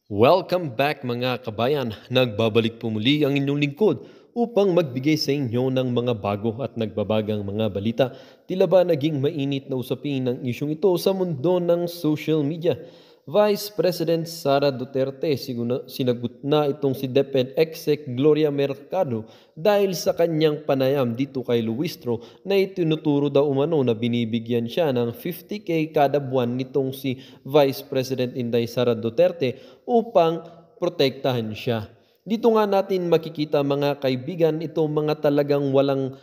Welcome back mga kabayan. Nagbabalik po muli ang inyong lingkod upang magbigay sa inyo ng mga bago at nagbabagang mga balita. Tila ba naging mainit na usapin ng isyong ito sa mundo ng social media? Vice President Sara Duterte sinagot na itong si DepEd Exec Gloria Mercado dahil sa kanyang panayam dito kay Luistro na itinuturo daw umano na binibigyan siya ng 50K kada buwan nitong si Vice President Inday Sara Duterte upang protektahan siya. Dito nga natin makikita mga kaibigan itong mga talagang walang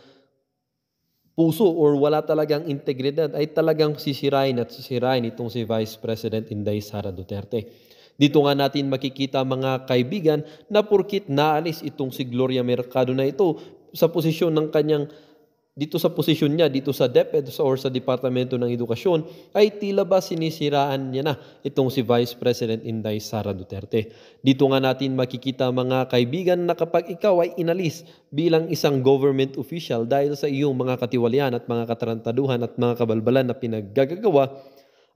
puso or wala talagang integridad ay talagang sisirain at sisirain itong si Vice President Inday Sara Duterte. Dito nga natin makikita mga kaibigan na porkit naalis itong si Gloria Mercado na ito sa posisyon ng kanyang dito sa posisyon niya, dito sa DepEd or sa Departamento ng Edukasyon, ay tila ba sinisiraan niya na itong si Vice President Inday Sara Duterte. Dito nga natin makikita mga kaibigan na kapag ikaw ay inalis bilang isang government official dahil sa iyong mga katiwalian at mga katarantaduhan at mga kabalbalan na pinaggagawa,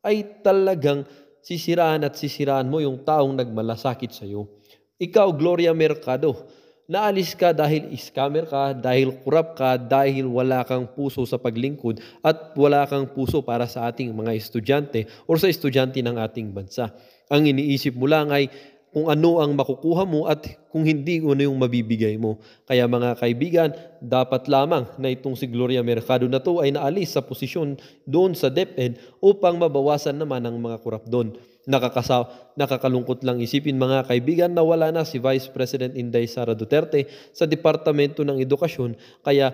ay talagang sisiraan at sisiraan mo yung taong nagmalasakit sa iyo. Ikaw, Gloria Mercado, naalis ka dahil scammer ka, dahil kurap ka, dahil wala kang puso sa paglingkod at wala kang puso para sa ating mga estudyante o sa estudyante ng ating bansa. Ang iniisip mo lang ay kung ano ang makukuha mo at kung hindi, ano yung mabibigay mo. Kaya mga kaibigan, dapat lamang na itong si Gloria Mercado na to ay naalis sa posisyon doon sa DepEd upang mabawasan naman ang mga kurap doon. Nakakalungkot lang isipin mga kaibigan na wala na si Vice President Inday Sara Duterte sa Departamento ng Edukasyon, kaya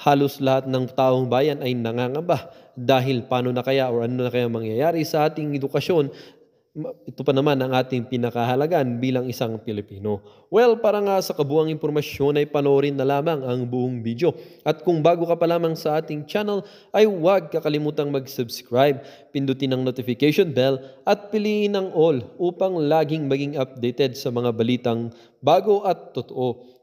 halos lahat ng taong bayan ay nangangamba dahil paano na kaya o ano na kaya mangyayari sa ating edukasyon. Ito pa naman ang ating pinakahalagan bilang isang Pilipino. Well, para nga sa kabuang impormasyon ay panoorin na lamang ang buong video. At kung bago ka pa lamang sa ating channel ay huwag kakalimutang mag-subscribe, pindutin ang notification bell at piliin ang all upang laging maging updated sa mga balitang bago at totoo.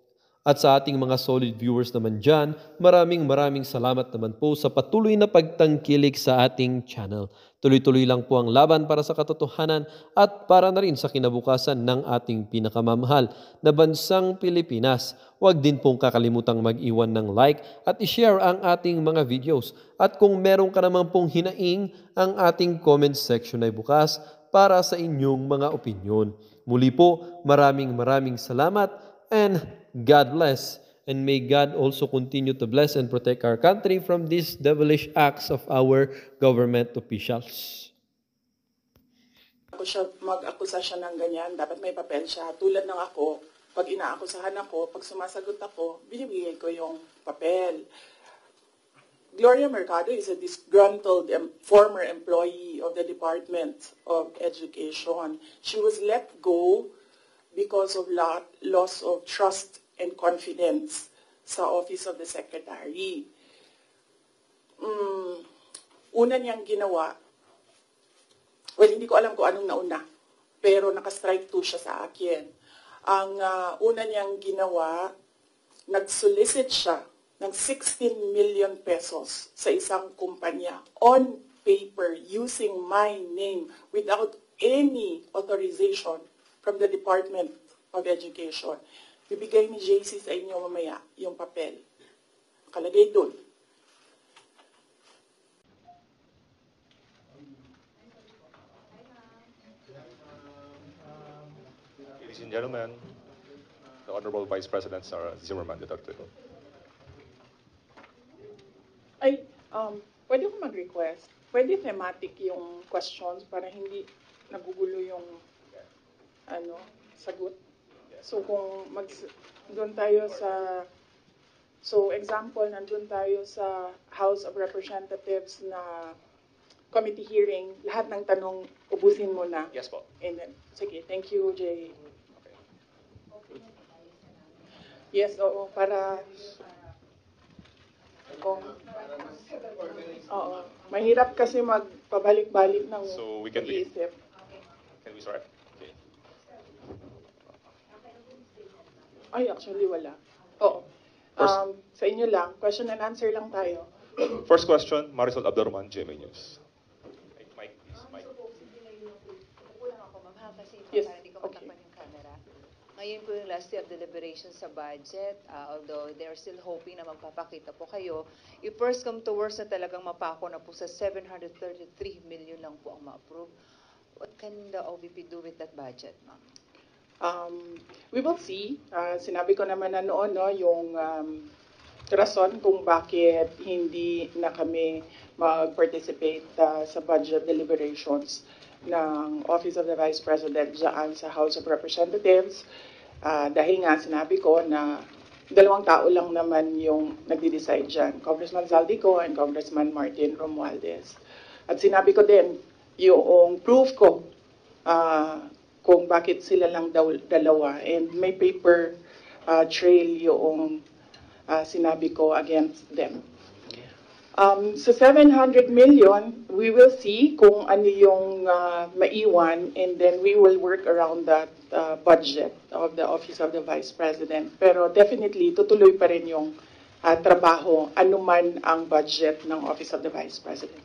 At sa ating mga solid viewers naman dyan, maraming salamat naman po sa patuloy na pagtangkilik sa ating channel. Tuloy-tuloy lang po ang laban para sa katotohanan at para na rin sa kinabukasan ng ating pinakamamahal na bansang Pilipinas. Huwag din pong kakalimutang mag-iwan ng like at i-share ang ating mga videos. At kung meron ka naman pong hinaing, ang ating comment section ay bukas para sa inyong mga opinyon. Muli po, maraming salamat and God bless, and may God also continue to bless and protect our country from these devilish acts of our government officials. Ako siya mag-akusa siya ng ganyan, dapat may papel siya. Tulad ng ako, pag inaakusahan ako, pag sumasagot ako, binibigay ko yung papel. Gloria Mercado is a disgruntled former employee of the Department of Education. She was let go because of loss of trust and confidence sa Office of the Secretary. Una niyang ginawa, well, hindi ko alam kung anong nauna, pero naka-strike 2 siya sa akin. Ang una niyang ginawa, nag-solicit siya ng 16 million pesos sa isang kumpanya on paper using my name without any authorization from the Department of Education. Bibigay ni JC sa inyo mamaya yung papel. Kalagay doon. Ladies and gentlemen, the Honorable Vice President Sara Zimmerman Duterte. Ay, pwede ko mag-request. Pwede thematic yung questions para hindi nagugulo yung sagot. So kung doon tayo sa, example, nandun tayo sa House of Representatives na committee hearing, lahat ng tanong ubusin mo na. Yes po. And then, sige, thank you, Jay. Yes, oo, para mahirap kasi magpabalik-balik ng So we can begin. pag-iisip. Can we start? Okay. Ay, actually, wala. Oo. Sa inyo lang, question and answer lang tayo. First question, Marisol Abdurrahman, GMA News. Mike, please, Mike. Ngayon po yung last day of deliberation sa budget, although they're still hoping na magpapakita po kayo, if first come to worst na talagang mapako na po sa 733 million lang po ang ma-approve, what can the OVP do with that budget, ma'am? We will see. Sinabi ko naman na noon, no, yung rason kung bakit hindi na kami mag-participate sa budget deliberations ng Office of the Vice President dyan sa House of Representatives. Dahil nga sinabi ko na dalawang tao lang naman yung nagde-decide dyan, Congressman Zaldico and Congressman Martin Romualdez. At sinabi ko din yung proof ko kung bakit sila lang dalawa. And may paper trail yung sinabi ko against them. Sa 700 million, we will see kung ano yung maiwan, and then we will work around that budget of the Office of the Vice President. Pero definitely, tutuloy pa rin yung trabaho, anuman ang budget ng Office of the Vice President.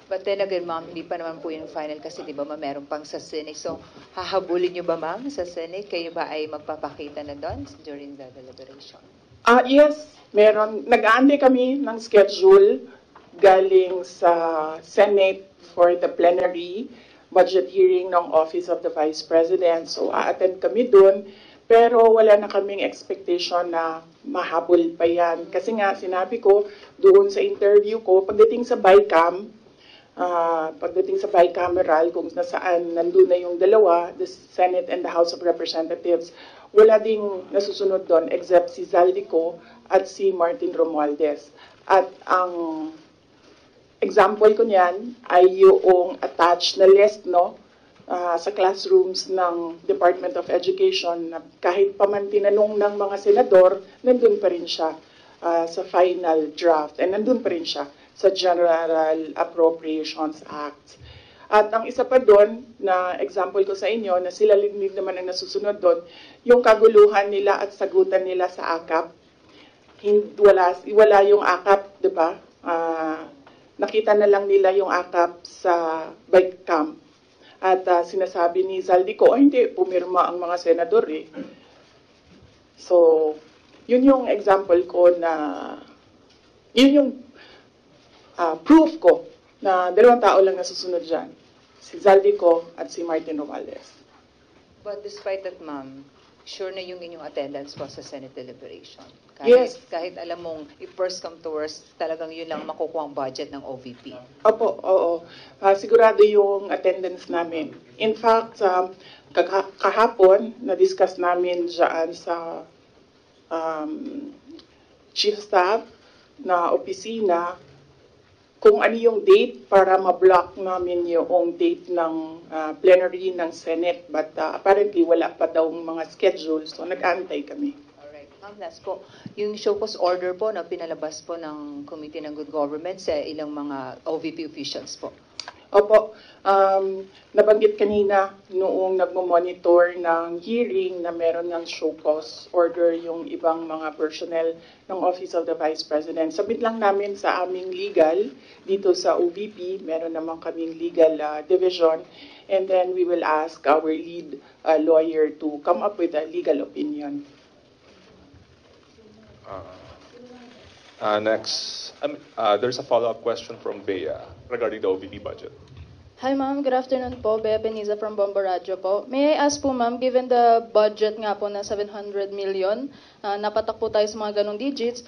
But then again, ma'am, hindi pa naman po yung final kasi di ba meron pang sa Senate. So, hahabulin nyo ba, ma'am, sa Senate? Kayo ba ay magpapakita na doon during the deliberation? Yes, meron. Nag-aantay kami ng schedule galing sa Senate for the plenary budget hearing ng Office of the Vice President. So, a-attend kami dun. Pero wala na kaming expectation na mahabol pa yan. Kasi nga, sinabi ko doon sa interview ko, pagdating sa bicameral, kung nasaan nandun na yung dalawa, the Senate and the House of Representatives, wala ding nasusunod doon except si Zaldico at si Martin Romualdez. At ang example ko niyan ay yung attached na list, no, sa classrooms ng Department of Education, na kahit pa man tinanong ng mga senador, nandun pa rin siya sa final draft, and nandun pa rin siya sa General Appropriations Act. At ang isa pa doon, na example ko sa inyo, na sila hindi naman ang nasusunod doon, yung kaguluhan nila at sagutan nila sa AKAP. Wala yung AKAP, di ba? Nakita na lang nila yung AKAP sa bike camp. At sinasabi ni Zaldico, hindi, pumirma ang mga senador eh. So, yun yung example ko na, yun yung proof ko na dalawang tao lang nasusunod dyan. Si Zaldico at si Martin Romualdez. But despite that, ma'am, sure na yung inyong attendance po sa Senate deliberation. Yes. Kahit alam mong if first come to worst, talagang yun lang makukuha ang budget ng OVP. Opo, oo. Sigurado yung attendance namin. In fact, kahapon, na-discuss namin dyan sa Chief Staff na opisina kung ano yung date para ma-block namin yung date ng plenary ng Senate. But apparently, wala pa daw mga schedule, so nag-aantay kami. Alright. Ma'am, last po, yung show cause order po na pinalabas po ng Committee ng Good Government sa ilang mga OVP officials po. Opo, nabanggit kanina noong nagmo-monitor ng hearing na meron ng show cause order yung ibang mga personnel ng Office of the Vice President. Sabit lang namin sa aming legal dito sa OVP, meron naman kaming legal division, and then we will ask our lead lawyer to come up with a legal opinion. Next, there's a follow-up question from Bea regarding the OVP budget. Hi ma'am, good afternoon po. Bea Beniza from Bombo Radio po. May I ask po ma'am, given the budget nga po na 700 million, napatak po tayo sa mga ganong digits,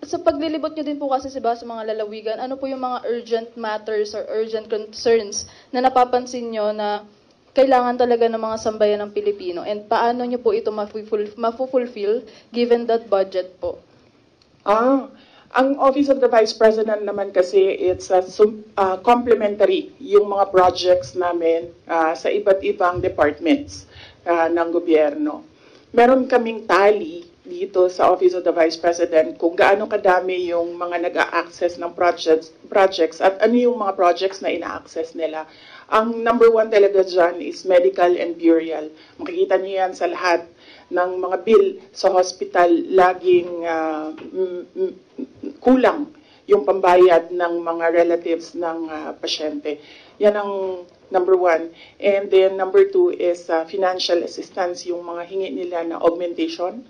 sa paglilibot nyo din po kasi sa mga lalawigan, ano po yung mga urgent matters or urgent concerns na napapansin nyo na kailangan talaga ng mga sambayan ng Pilipino, and paano nyo po ito mafulfill given that budget po? Ang Office of the Vice President naman kasi, it's complementary yung mga projects namin sa iba't ibang departments ng gobyerno. Meron kaming tally dito sa Office of the Vice President kung gaano kadami yung mga nag-a-access ng projects at ano yung mga projects na ina-access nila. Ang number one talaga dyan is medical and burial. Makikita niyo yan sa lahat ng mga bill sa hospital, laging kulang yung pambayad ng mga relatives ng pasyente. Yan ang number one. And then number two is financial assistance, yung mga hingi nila na augmentation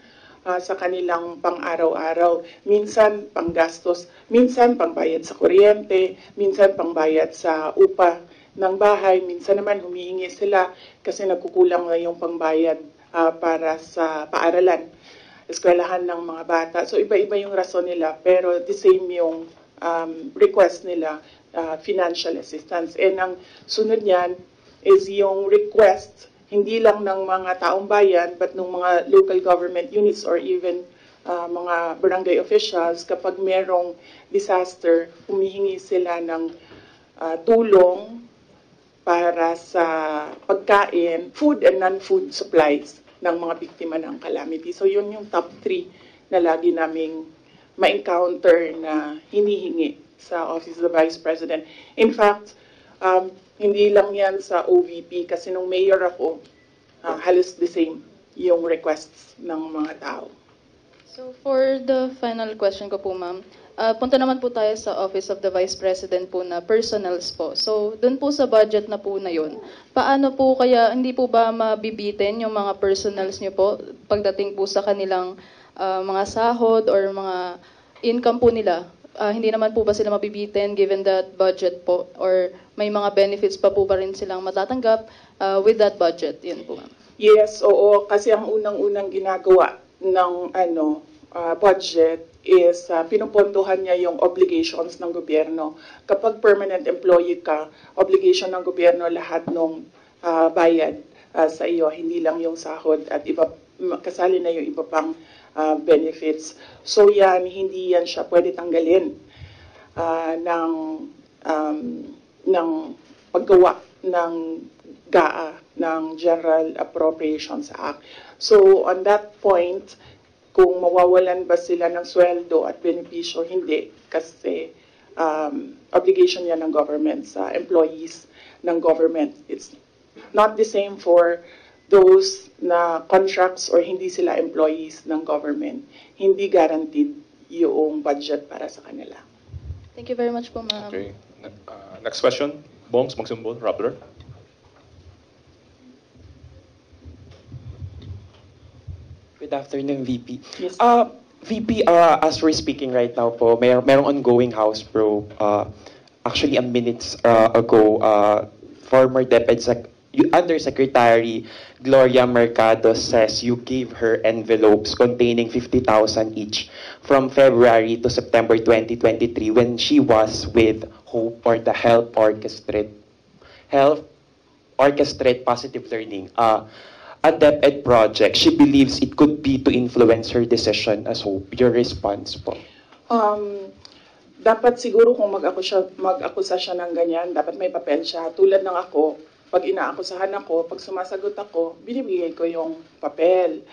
sa kanilang pang-araw-araw. Minsan panggastos, minsan pangbayad sa kuryente, minsan pangbayad sa upa ng bahay, minsan naman humihingi sila kasi nagkukulang na yung pangbayad para sa paaralan, eskwelahan ng mga bata. So iba-iba yung rason nila, pero the same yung request nila, financial assistance. And ang sunod niyan is yung request, hindi lang ng mga taong bayan, but ng mga local government units or even mga barangay officials. Kapag merong disaster, humihingi sila ng tulong para sa pagkain, food and non-food supplies ng mga biktima ng calamity. So yun yung top 3 na lagi naming ma-encounter na hinihingi sa Office of the Vice President. In fact, hindi lang yan sa OVP kasi nung mayor ako, halos the same yung requests ng mga tao. So for the final question ko po, ma'am, punta naman po tayo sa Office of the Vice President po na personals po. So dun po sa budget na po na yun, paano po kaya, hindi po ba mabibitin yung mga personals nyo po pagdating po sa kanilang mga sahod or mga income po nila? Hindi naman po ba sila mabibitin given that budget po? Or may mga benefits pa po ba rin silang matatanggap with that budget? Yun po, ma'am. Yes, oo. Kasi ang unang-unang ginagawa ng budget is pinupondohan niya yung obligations ng gobyerno. Kapag permanent employee ka, obligation ng gobyerno lahat ng bayad sa iyo, hindi lang yung sahod at iba, kasali na yung iba pang benefits. So yan, hindi yan siya pwede tanggalin ng paggawa ng GAA, ng General Appropriations Act. So on that point, kung mawawalan ba sila ng sweldo at benepisyo, hindi. Kasi obligation yan ng government sa employees ng government. It's not the same for those na contracts or hindi sila employees ng government. Hindi guaranteed yung budget para sa kanila. Thank you very much po, ma'am. Okay. Next question. Bongs Magsumbon, Rappler. Good afternoon, VP. Yes. VP, as we're speaking right now po, merong ongoing House probe. Actually, a minutes ago, former Undersecretary Gloria Mercado says you gave her envelopes containing 50,000 each from February to September 2023 when she was with HOPE, or the Health Orchestrate Positive Learning. A DepEd project. She believes it could be to influence her decision as HOPE. Your response po? Dapat siguro kung mag-akusa siya ng ganyan, dapat may papel siya. Tulad ng ako, pag inaakusahan ako, pag sumasagot ako, binibigay ko yung papel.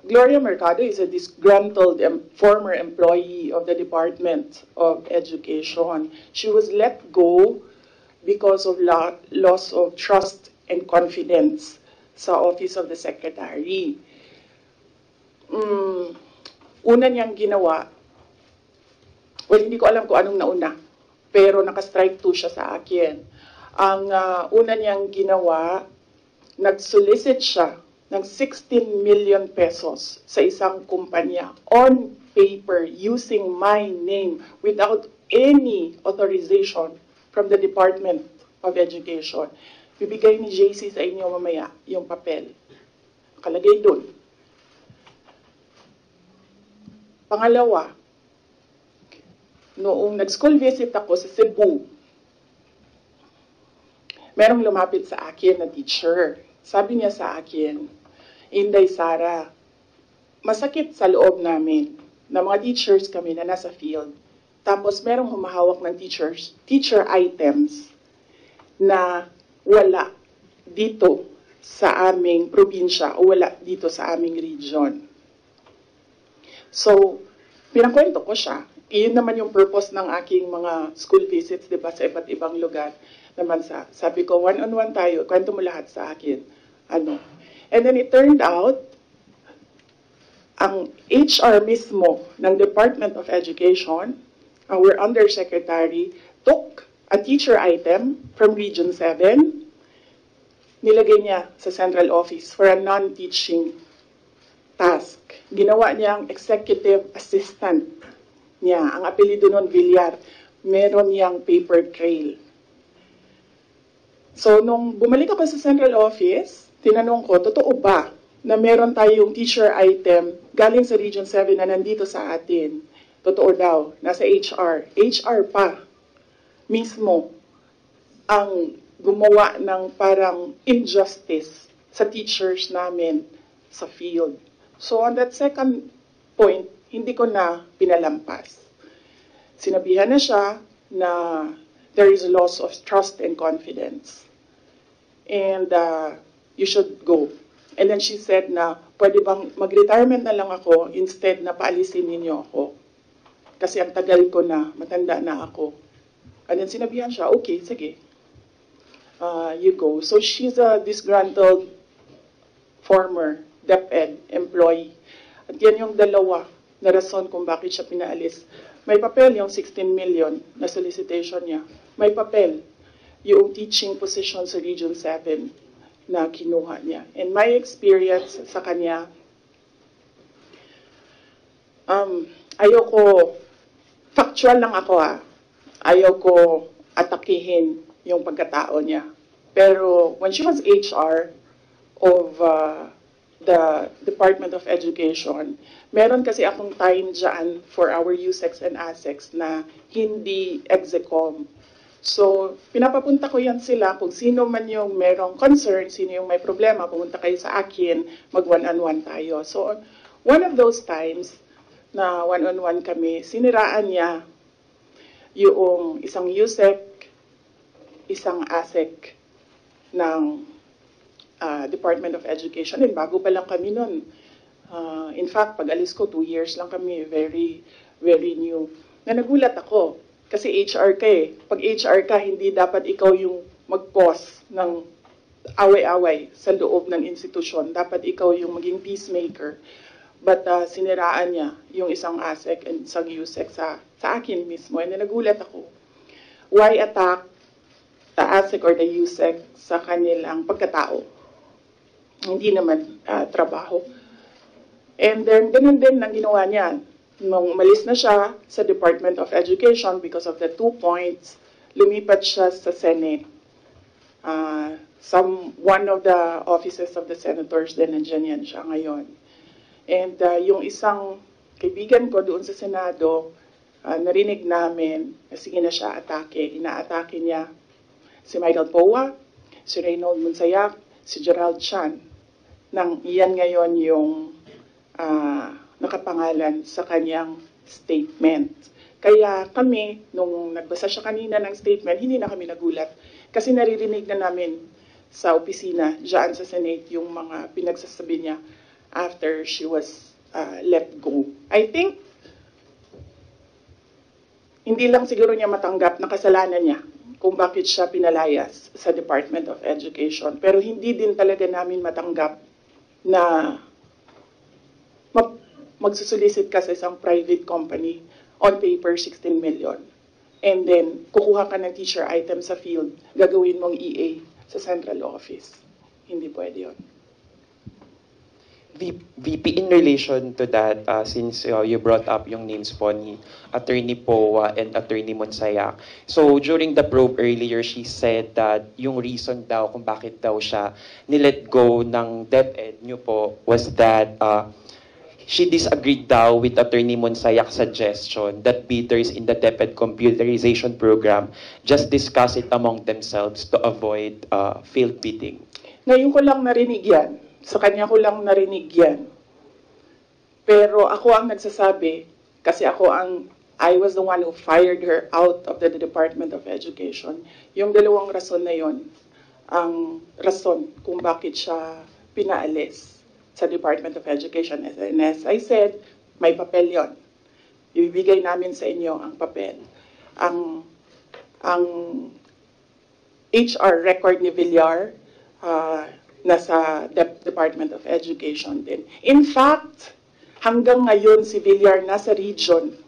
Gloria Mercado is a disgruntled former employee of the Department of Education. She was let go because of loss of trust and confidence sa Office of the Secretary. Una niyang ginawa, well, hindi ko alam kung anong nauna, pero naka-strike 2 siya sa akin. Ang una niyang ginawa, nag-solicit siya ng 16 million pesos sa isang kumpanya on paper using my name without any authorization from the Department of Education. Bibigay ni JC sa inyo mamaya yung papel. Nakalagay doon. Pangalawa, noong nag-school visit ako sa Cebu, merong lumapit sa akin na teacher. Sabi niya sa akin, Inday Sara, masakit sa loob namin na mga teachers kami na nasa field. Tapos merong humahawak ng teacher items na wala dito sa aming probinsya o wala dito sa aming region. So, pinakwento ko siya. Iyon naman yung purpose ng aking mga school visits, di ba, sa iba't ibang lugar. Naman sabi ko, one-on-one tayo, kwento mo lahat sa akin. And then it turned out, ang HR mismo ng Department of Education, our Undersecretary, took a teacher item from Region 7, nilagay niya sa central office for a non-teaching task. Ginawa niyang executive assistant niya. Ang apelido nun, Villar. Meron niyang paper trail. So, nung bumalik ako sa central office, tinanong ko, totoo ba na meron tayong teacher item galing sa Region 7 na nandito sa atin? Totoo daw, nasa HR. HR pa mismo ang gumawa ng parang injustice sa teachers namin sa field. So on that second point, hindi ko na pinalampas. Sinabihan na siya na there is loss of trust and confidence. And you should go. And then she said na, pwede bang mag-retirement na lang ako instead na paalisin ninyo ako. Kasi ang tagal ko na, matanda na ako. And then sinabihan siya, okay, sige. You go. So she's a disgruntled former DepEd employee. At yan yung dalawa na rason kung bakit siya pinaalis. May papel yung 16 million na solicitation niya. May papel yung teaching position sa Region 7 na kinuha niya. And my experience sa kanya, ayoko, factual lang ako ayoko atakihin yung pagkatao niya. Pero when she was HR of the Department of Education, meron kasi akong time dyan for our USEX and ASEX na hindi execom. So, pinapapunta ko yan sila kung sino man yung merong concern, sino yung may problema, pumunta kayo sa akin, mag one-on-one tayo. So, one of those times na one-on-one kami, siniraan niya yung isang USEC, isang ASEC ng Department of Education. And bago pa lang kami nun. In fact, pag alis ko, 2 years lang kami, very, very new. Na nagulat ako. Kasi HR ka eh. Pag HR ka, hindi dapat ikaw yung mag-cause ng away-away sa loob ng institusyon. Dapat ikaw yung maging peacemaker. But siniraan niya yung isang ASEC and isang USEC sa akin mismo. And nagulat ako. Why attack the ASEC or the USEC sa kanilang pagkatao? Hindi naman trabaho. And then, ganun din ang ginawa niya. Nung umalis na siya sa Department of Education because of the 2 points, lumipat siya sa Senate. One of the offices of the senators din nandiyan yan siya ngayon. And yung isang kaibigan ko doon sa Senado, narinig namin na sige na siya atake. Inaatake niya si Michael Poa, si Reynold Monsayak, si Gerald Chan. Nang iyan ngayon yung nakapangalan sa kanyang statement. Kaya kami, nung nagbasa siya kanina ng statement, hindi na kami nagulat. Kasi naririnig na namin sa opisina, dyan sa Senate, yung mga pinagsasabi niya after she was let go. I think, hindi lang siguro niya matanggap na kasalanan niya kung bakit siya pinalayas sa Department of Education. Pero hindi din talaga namin matanggap na magsusolicit ka sa isang private company on paper 16 million. And then, kukuha ka ng teacher item sa field, gagawin mong EA sa central office. Hindi pwede yun. VP, in relation to that, since you brought up yung names po ni Attorney Poa and Attorney Monsayak. So, during the probe earlier, she said that yung reason daw kung bakit daw siya nilet go ng DepEd nyo po was that she disagreed daw with Attorney Monsayak's suggestion that bidders in the DepEd computerization program just discuss it among themselves to avoid failed bidding. Ngayon ko lang narinig yan. Sa kanya ko lang narinig yan. Pero ako ang nagsasabi, kasi I was the one who fired her out of the Department of Education. Yung dalawang rason na yon, ang rason kung bakit siya pinaalis sa Department of Education. And as I said, may papel yon. Ibibigay namin sa inyo ang papel. Ang HR record ni Villar, nasa Department of Education din. In fact, hanggang ngayon si Villar nasa region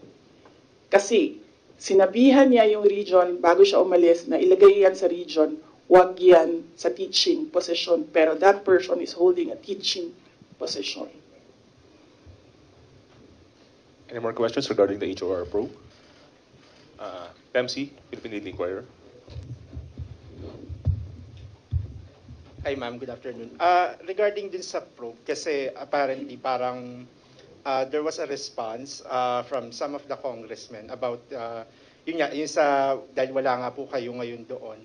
kasi sinabihan niya yung region bago siya umalis na ilagay yan sa region, wag yan sa teaching position. Pero that person is holding a teaching position. Any more questions regarding the HOR probe? PEMC, Philippine Daily Inquirer. Hi ma'am, good afternoon. Regarding din sa probe, kasi apparently parang there was a response from some of the congressmen about, yun sa, dahil wala nga po kayo ngayon doon,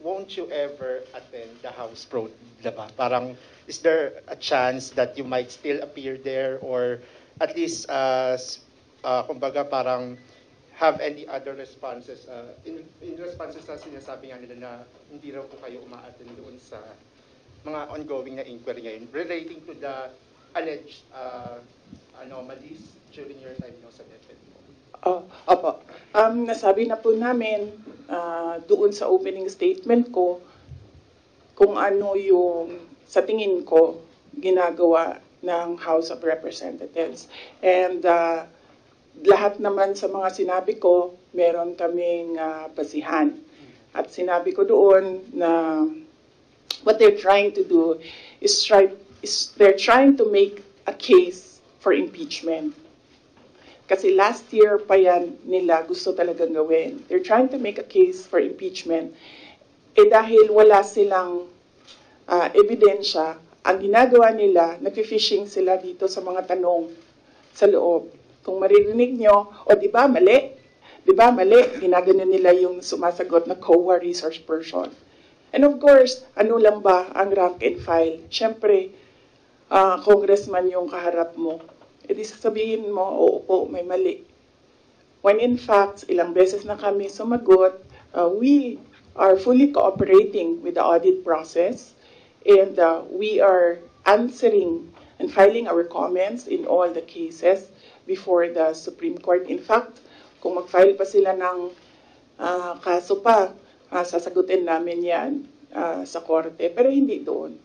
won't you ever attend the House probe, diba? Parang, is there a chance that you might still appear there or at least, kumbaga parang, have any other responses in responses sa sinasabi nga nila na hindi raw po kayo uma-attend doon sa mga ongoing na inquiry ngayon relating to the alleged anomalies during your time sa DepEd po? Opo. Nasabi na po namin doon sa opening statement ko kung ano yung sa tingin ko ginagawa ng House of Representatives. And lahat naman sa mga sinabi ko, meron kaming basihan. At sinabi ko doon na what they're trying to do is they're trying to make a case for impeachment. Kasi last year pa yan nila gusto talagang gawin. They're trying to make a case for impeachment. Dahil wala silang ebidensya, ang ginagawa nila, nag-fishing sila dito sa mga tanong sa loob. Kung maririnig nyo, di ba mali? Di ba mali? Ginagano nila yung sumasagot na COA resource person. And of course, ano lang ba ang rank and file? Siyempre, congressman yung kaharap mo. Di sasabihin mo, oo po, may mali. When in fact, ilang beses na kami sumagot, we are fully cooperating with the audit process and we are answering and filing our comments in all the cases before the Supreme Court. In fact, kung mag-file pa sila ng kaso pa, sasagutin namin yan sa korte. Pero hindi doon.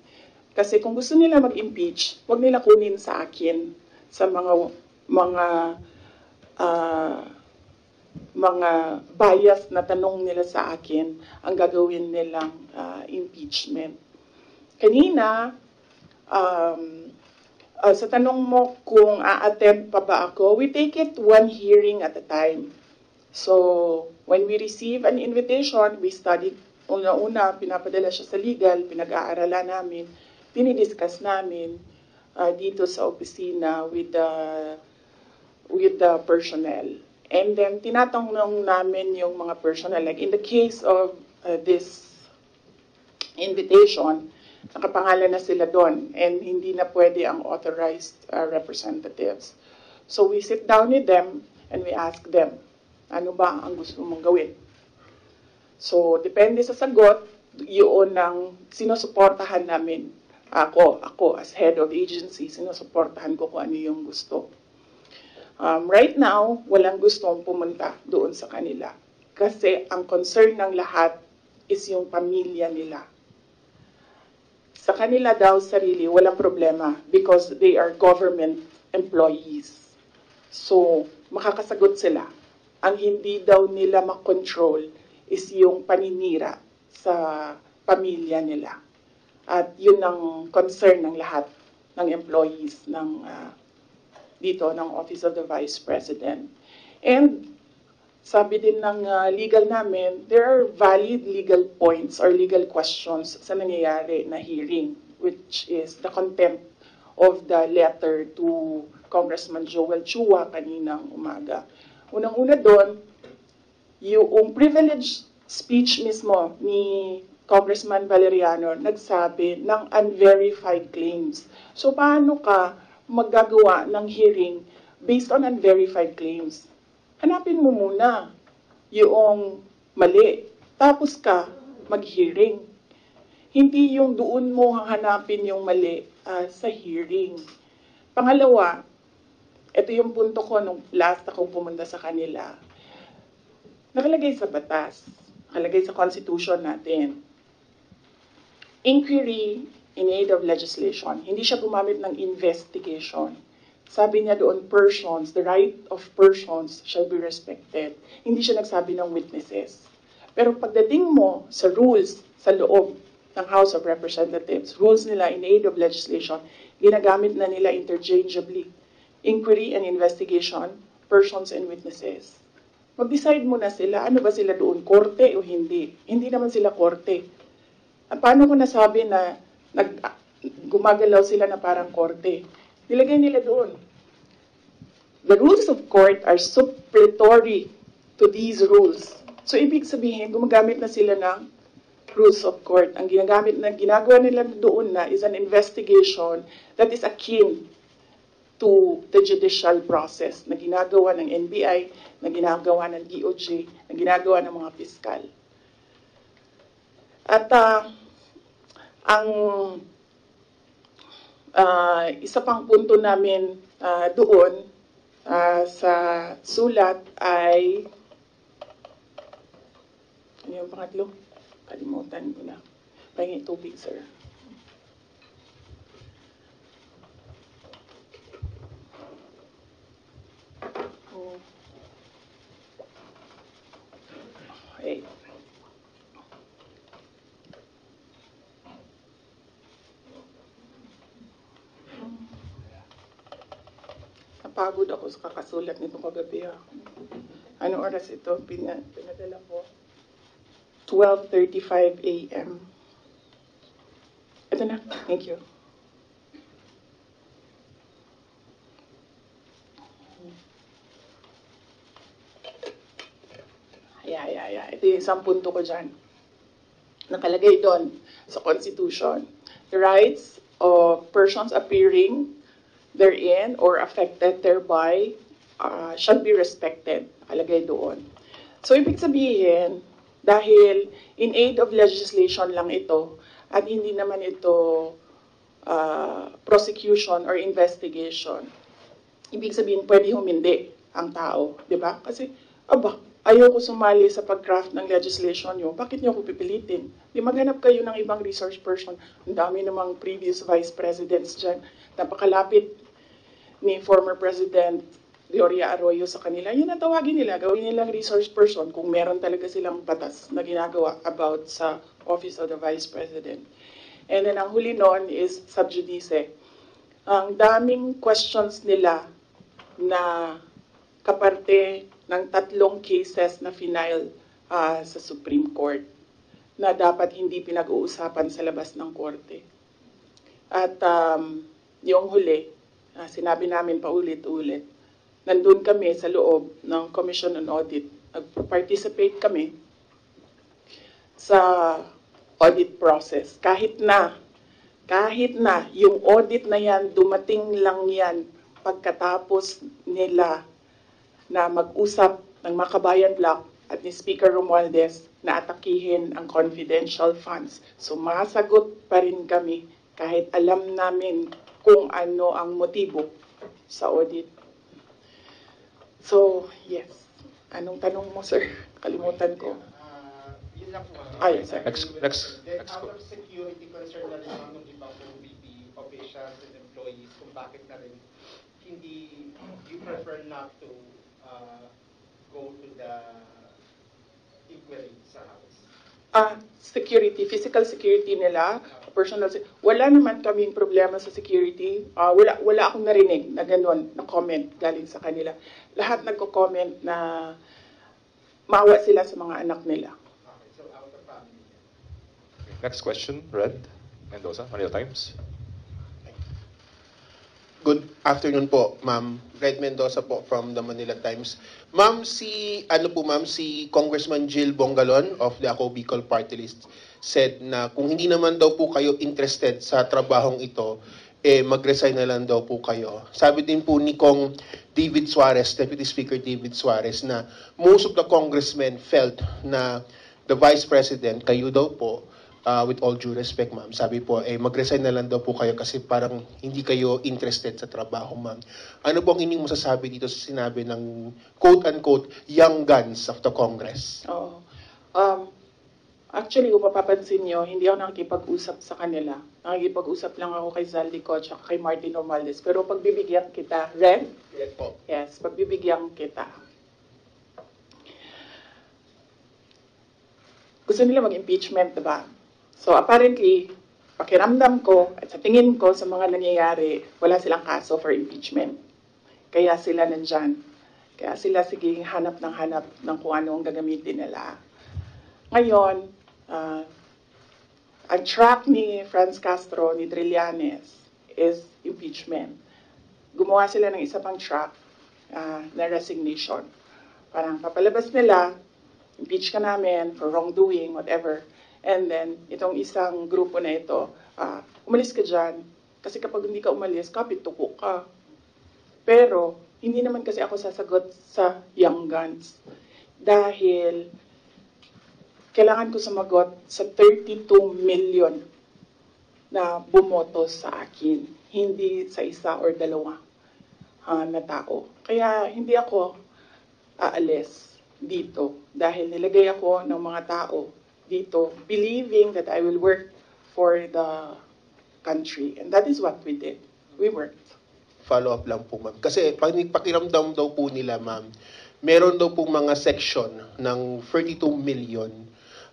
Kasi kung gusto nila mag-impeach, huwag nila kunin sa akin sa mga bias na tanong nila sa akin ang gagawin nilang impeachment. Kanina, sa tanong mo kung a-attempt pa ba ako, we take it one hearing at a time. So, when we receive an invitation, we study, una-una, pinapadala siya sa legal, pinag-aaralan namin, dinidiscuss namin dito sa opisina with the personnel. And then, tinatanong namin yung mga personnel. Like in the case of this invitation, nakapangalan na sila doon and hindi na pwede ang authorized representatives. So we sit down with them and we ask them, ano ba ang gusto mong gawin? So depende sa sagot, yun ang sinusuportahan namin. Ako as head of agency, sinusuportahan ko kung ano yung gusto. Right now, walang gustong pumunta doon sa kanila. Kasi ang concern ng lahat is yung pamilya nila. Sa kanila daw sarili, walang problema because they are government employees. So, makakasagot sila. Ang hindi daw nila makontrol is yung paninira sa pamilya nila. At yun ang concern ng lahat ng employees ng dito ng Office of the Vice President. And sabi din ng legal namin, there are valid legal points or legal questions sa nangyayari na hearing, which is the contempt of the letter to Congressman Joel Chua kaninang umaga. Unang-una doon, yung privileged speech mismo ni Congressman Valeriano nagsabi ng unverified claims. So paano ka maggagawa ng hearing based on unverified claims? Hanapin mo muna yung mali. Tapos ka mag-hearing. Hindi yung doon mo hahanapin yung mali sa hearing. Pangalawa, ito yung punto ko nung last akong pumunta sa kanila. Nakalagay sa batas, nakalagay sa constitution natin. Inquiry in aid of legislation. Hindi siya gumamit ng investigation. Sabi niya doon, persons, the right of persons shall be respected. Hindi siya nagsabi ng witnesses. Pero pagdating mo sa rules sa loob ng House of Representatives, rules nila in aid of legislation, ginagamit na nila interchangeably. Inquiry and investigation, persons and witnesses. Mag-decide muna sila, ano ba sila doon, korte o hindi? Hindi naman sila korte. Paano ko nasabi na gumagalaw sila na parang korte? Nilagay nila doon. The rules of court are suppletory to these rules. So, ibig sabihin, gumagamit na sila ng rules of court. Ang ginagawa nila doon na is an investigation that is akin to the judicial process na ginagawa ng NBI, na ginagawa ng DOJ, na ginagawa ng mga piskal. At ang isa pang punto namin doon sa sulat ay, ano yung pangatlo? Kalimutan ko na. Pahingi tubig, sir. Okay. Napagod ako sa kakasulat nito kagabi. Ano oras ito? Pinadala ko. 12:35 a.m. Ito na. Thank you. Ito yung isang punto ko dyan. Nakalagay doon sa Constitution. The rights of persons appearing therein or affected thereby shall be respected. Nakalagay doon. So, ibig sabihin, dahil in aid of legislation lang ito, at hindi naman ito prosecution or investigation, ibig sabihin, pwede humindi ang tao. Diba? Kasi, ayoko sumali sa pag-craft ng legislation nyo, bakit nyo ako pipilitin? Di maghanap kayo ng ibang resource person. Ang dami namang previous vice presidents dyan. Napakalapit ni former President Gloria Arroyo sa kanila. Yun ang tawagin nila, gawin nilang resource person kung meron talaga silang batas na ginagawa about sa Office of the Vice President. And then ang huli noon is sub judice. Ang daming questions nila na kaparte ng 3 cases na final sa Supreme Court na dapat hindi pinag-uusapan sa labas ng korte. At yung huli, sinabi namin paulit-ulit, nandun kami sa loob ng Commission on Audit. Nag-participate kami sa audit process. Kahit na yung audit na yan, dumating lang yan pagkatapos nila na mag-usap ng Makabayan Block at ni Speaker Romualdez na atakihin ang confidential funds. Sumasagot pa rin kami kahit alam namin kung ano ang motibo sa audit. So, yes. Anong tanong mo, sir? Kalimutan ko. Yun lang po. Ay, sir. Next. Out of security concern na rin ng ibang OVP officials and employees kung bakit na rin hindi, you prefer not to go to the inquiry sa house? Security, physical security nila, personal wala naman kaming problema sa security. Wala akong narinig na gano'n, na comment galing sa kanila. Lahat nagko-comment na maawa sila sa mga anak nila. Okay, so out of family. Next question, Red Mendoza, Manila Times. Good afternoon po, ma'am. Red Mendoza po from the Manila Times. Ma'am, si Congressman Jill Bongalon of the Ako Bicol Party List said na kung hindi naman daw po kayo interested sa trabahong ito, mag-resign na lang daw po kayo. Sabi din po ni Kong David Suarez, Deputy Speaker David Suarez, na most of the congressmen felt na the Vice President, kayo daw po, with all due respect, ma'am, sabi po, mag-resign na lang daw po kayo kasi parang hindi kayo interested sa trabaho, ma'am. Ano po ang inyong masasabi dito sa sinabi ng quote-unquote young guns of the Congress? Actually, kung mapapansin nyo, hindi ako nakikipag-usap sa kanila. Nakikipag-usap lang ako kay Zaldico at kay Martin Romualdez. Pero pagbibigyan kita, Ren? Yes po. Yes, pagbibigyan kita. Gusto nila mag-impeachment, diba? So apparently, pakiramdam ko at sa tingin ko sa mga nangyayari, wala silang kaso for impeachment. Kaya sila nandyan. Kaya sila sige hanap ng kung ano ang gagamitin nila. Ngayon, ang track ni Franz Castro, ni Trillanes, is impeachment. Gumawa sila ng isa pang track na resignation. Parang papalabas nila, impeach ka namin for wrongdoing, whatever. And then, itong isang grupo na ito, umalis ka dyan. Kasi kapag hindi ka umalis, kapit tuko ka. Pero, hindi naman kasi ako sasagot sa Young Guns. Dahil, kailangan ko sumagot sa 32 million na bumoto sa akin. Hindi sa isa or dalawa na tao. Kaya, hindi ako aalis dito dahil nilagay ako ng mga tao dito believing that I will work for the country. And that is what we did. We worked. Follow-up lang po, ma'am. Kasi pakiramdam daw po nila, ma'am, meron daw po mga section ng 32 million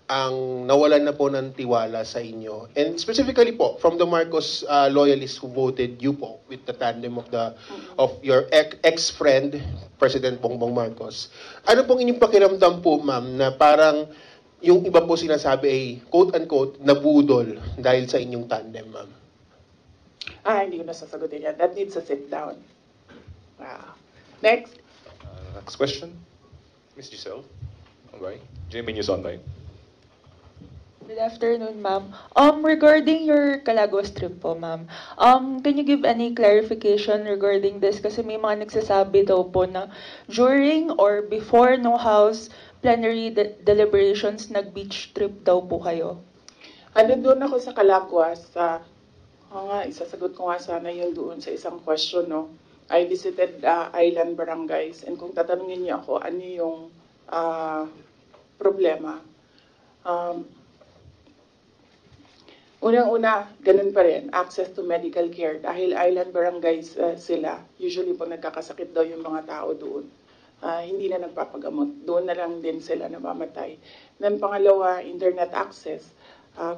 ang nawalan na po ng tiwala sa inyo. And specifically po, from the Marcos loyalists who voted you po with the tandem of your ex-friend, President Bongbong Marcos. Ano pong inyong pakiramdam po, ma'am, na parang yung iba po sinasabi ay quote-unquote nabudol dahil sa inyong tandem, ma'am? Hindi ko nasasagutin yan. That needs a sit down. Next. Next question, Ms. Giselle. Okay. GMA News Online. Good afternoon, ma'am. Regarding your Calagos trip po, ma'am, can you give any clarification regarding this? Kasi may mga nagsasabi daw po na during or before no House plenary deliberations, nag-beach trip daw po kayo. Doon ako sa Calaguas, isasagot ko nga sana yun doon sa isang question, no? I visited island barangays, and kung tatanungin niyo ako, ano yung problema? Unang-una, ganun pa rin, access to medical care. Dahil island barangays sila, usually po nagkakasakit daw yung mga tao doon. Hindi na nagpapagamot. Doon na lang din sila namamatay. Then pangalawa, internet access.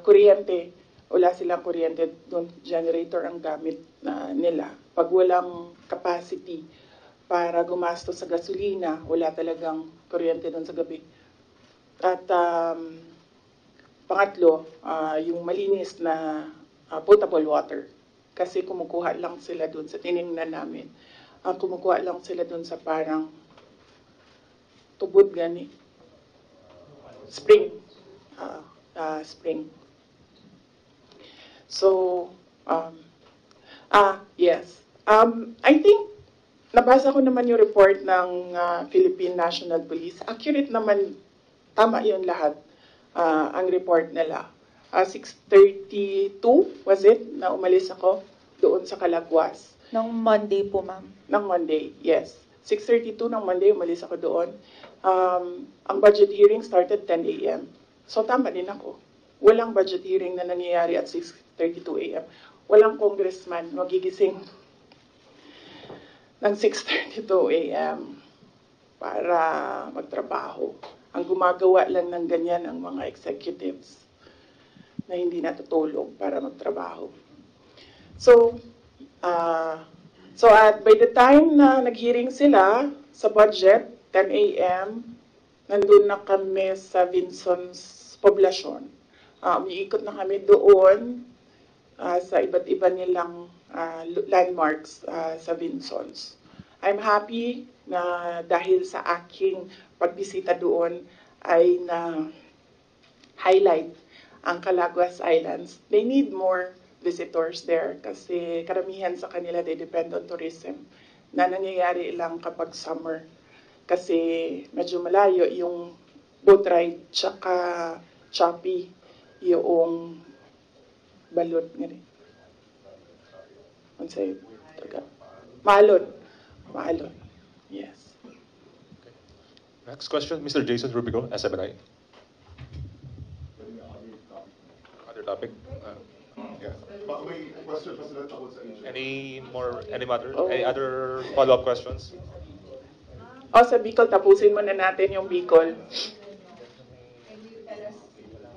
Kuryente, wala silang kuryente doon. Generator ang gamit nila. Pag walang capacity para gumasto sa gasolina, wala talagang kuryente doon sa gabi. At pangatlo, yung malinis na potable water. Kasi kumukuha lang sila dun sa tiningnan namin. Kumukuha lang sila dun sa parang tubod gani. Spring. Spring. So, yes. I think, nabasa ko naman yung report ng Philippine National Police. Accurate naman, tama yun lahat. Ang report nila. 6:32, was it, na umalis ako doon sa Calaguas. Nung Monday po, ma'am. Ng Monday, yes. 6:32 ng Monday, umalis ako doon. Ang budget hearing started 10 a.m. So tama din ako. Walang budget hearing na nangyayari at 6:32 a.m. Walang congressman magigising ng 6:32 a.m. para magtrabaho. Ang gumagawa lang ng ganyan ang mga executives na hindi natutulog para magtrabaho. So by the time na nag-hearing sila sa budget, 10 a.m., nandun na kami sa Vinson's poblasyon. Umiikot na kami doon sa iba't iba nilang landmarks sa Vinson's. I'm happy na dahil sa aking pagbisita doon ay na-highlight ang Calaguas Islands. They need more visitors there kasi karamihan sa kanila they depend on tourism na nangyayari lang kapag summer kasi medyo malayo yung boat ride tsaka choppy yung balot nga rin. Maalon. Yes. Next question, Mr. Jason Rubico, SMNI. topic. Yeah. Baka may question pa sila tungkol sa issue. Any other follow-up questions? Sa Bicol, tapusin muna natin yung Bicol. Can you tell us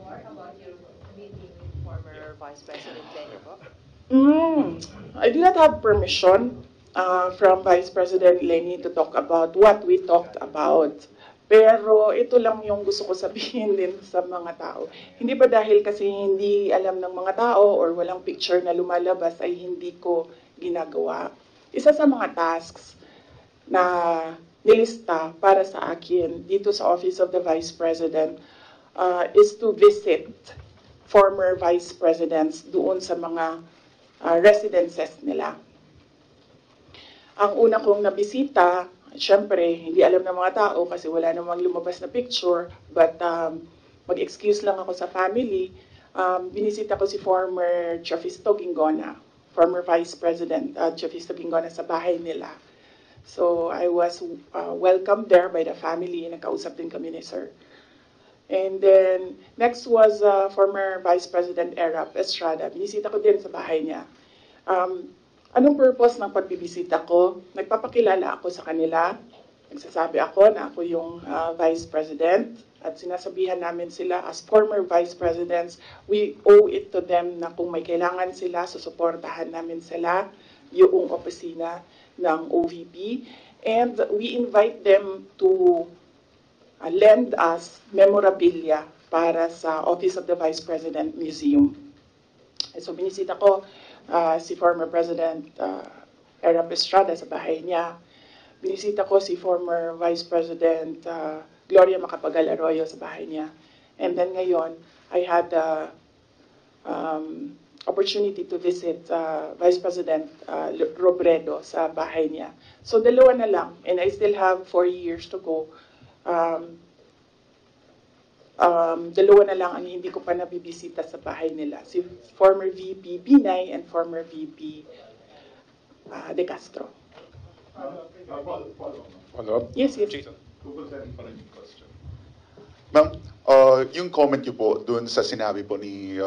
more about your meeting with former Vice President Lenny po? I do not have permission from Vice President Lenny to talk about what we talked about. Pero ito lang yung gusto ko sabihin din sa mga tao. Hindi ba dahil kasi hindi alam ng mga tao or walang picture na lumalabas ay hindi ko ginagawa. Isa sa mga tasks na nilista para sa akin dito sa Office of the Vice President is to visit former Vice Presidents doon sa mga residences nila. Ang una kong nabisita, syempre, hindi alam ng mga tao kasi wala namang lumabas na picture, but mag-excuse lang ako sa family. Binisita ko si former Jofisto Ginggona, former Vice President Jofisto Ginggona sa bahay nila. So I was welcomed there by the family. Nakausap din kami ni Sir. And then, next was former Vice President Erap Estrada. Binisita ko din sa bahay niya. Anong purpose ng pagbibisita ko? Nagpapakilala ako sa kanila. Nagsasabi ako na ako yung Vice President. At sinasabihan namin sila as former Vice Presidents, we owe it to them na kung may kailangan sila, susuportahan namin sila, yung opisina ng OVP. And we invite them to lend us memorabilia para sa Office of the Vice President Museum. So binisita ko si former President Erap Estrada sa bahay niya. Binisita ko si former Vice President Gloria Macapagal Arroyo sa bahay niya. And then ngayon, I had the opportunity to visit Vice President Robredo sa bahay niya. So dalawa na lang, and I still have 4 years to go. Dalawa na lang ang hindi ko pa nabibisita sa bahay nila. Si former VP Binay and former VP De Castro. Follow-up? Yes, yes. Jason. Ma'am, yung comment niyo po doon sa sinabi po ni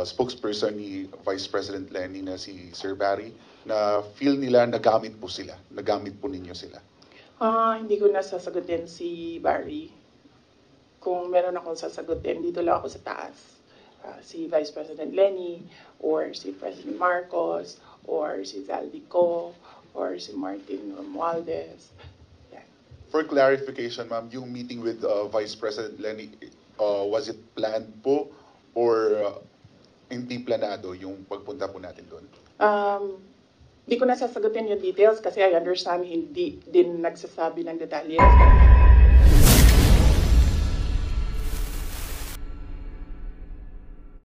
spokesperson ni Vice President Lenny na si Sir Barry, na feel nila nagamit po sila, nagamit po ninyo sila. Hindi ko na sasagutin si Barry. Kung meron akong sasagutin, dito lang ako sa taas. Si Vice President Lenny, or si President Marcos, or si Zaldico, or si Martin Romualdez. Yan. For clarification, ma'am, yung meeting with Vice President Lenny, was it planned po or hindi planado yung pagpunta po natin doon? Hindi ko na sasagutin yung details kasi I understand hindi din nagsasabi ng detalye.